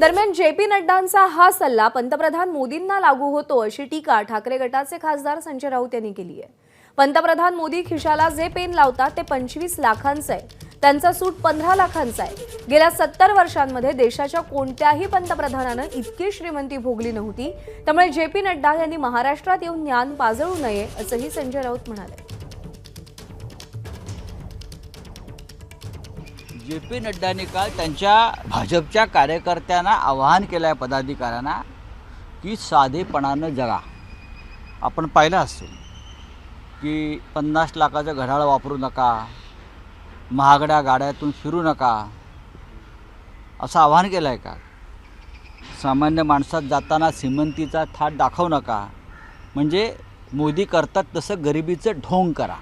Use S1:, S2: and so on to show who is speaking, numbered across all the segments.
S1: दरम्यान जे.पी. नड्डांचा हा सल्ला पंतप्रधान मोदींना लागू होतो अशी टीका ठाकरे गटाचे खासदार संजय राऊत यांनी केली आहे। पंतप्रधान मोदी खिशाला जे पेन लावतात ते 25 लाखांचं आहे, त्यांचा सूट 15 लाखांचा आहे। गेल्या 70 वर्षांमध्ये देशाच्या कोणत्याही पंतप्रधानानं इतकी श्रीमंती भोगली नव्हती, त्यामुळे जे.पी. नड्डा यांनी महाराष्ट्रात येऊन ज्ञान पाजळू नये असंही संजय राऊत म्हणाले।
S2: जे.पी. नड्डांनी काल त्यांच्या भाजपच्या कार्यकर्त्यांना आवाहन केलं आहे, पदाधिकाऱ्यांना, की साधेपणानं जगा। आपण पाहिलं असेल की 50 लाखाचं घड्याळ वापरू नका, महागड्या गाड्यातून फिरू नका, असं आवाहन केलं आहे का? सामान्य माणसात जाताना श्रीमंतीचा थाट दाखवू नका, म्हणजे मोदी करतात तसं गरिबीचं ढोंग करा।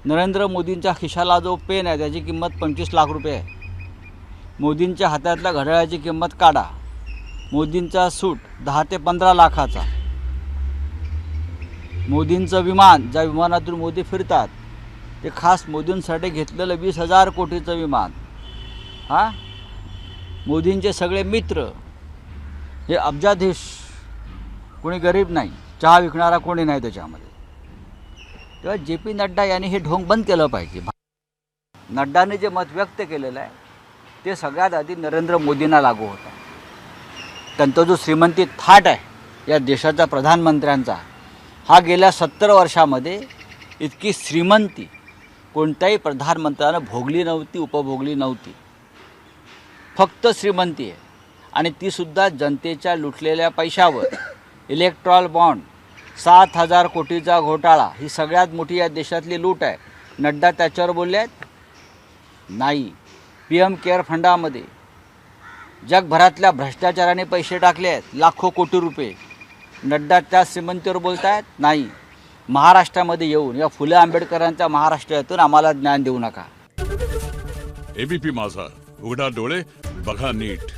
S2: नरेंद्र मोदींच्या खिशाला जो पेन आहे त्याची किंमत 25 लाख रुपये आहे। मोदींच्या हातातल्या घड्याळाची किंमत काढा। मोदींचा सूट 10 ते 15 लाखाचा। मोदींचं विमान, ज्या विमानातून मोदी फिरतात, ते खास मोदींसाठी घेतलेलं 20,000 कोटीचं विमान। मोदींचे सगळे मित्र हे अब्जाधीश, कोणी गरीब नाही, चहा विकणारा कोणी नाही त्याच्यामध्ये। तेव्हा जे.पी. नड्डा यांनी हे ढोंग बंद केलं पाहिजे। नड्डाने जे मत व्यक्त केलेलं आहे ते सगळ्यात आधी नरेंद्र मोदींना लागू होतं। त्यांचा जो श्रीमंती थाट आहे या देशाच्या प्रधानमंत्र्यांचा, हा गेल्या 70 वर्षामध्ये इतकी श्रीमंती कोणत्याही प्रधानमंत्र्यानं भोगली नव्हती, उपभोगली नव्हती। फक्त श्रीमंती आहे, आणि तीसुद्धा जनतेच्या लुटलेल्या पैशावर। इलेक्ट्रॉल बॉन्ड, 7,000 कोटीचा घोटाळा, ही सगळ्यात मोठी या देशातली लूट आहे। नड्डा त्याच्यावर बोलले आहेत? नाही। PM केअर फंडामध्ये जगभरातल्या भ्रष्टाचाराने पैसे टाकले आहेत, लाखो कोटी रुपये। नड्डा त्या श्रीमंतीवर बोलत आहेत? नाही। महाराष्ट्रामध्ये येऊन या फुले आंबेडकरांच्या महाराष्ट्रातून आम्हाला ज्ञान देऊ नका।
S3: ABP माझा, उघडा डोळे बघा नीट।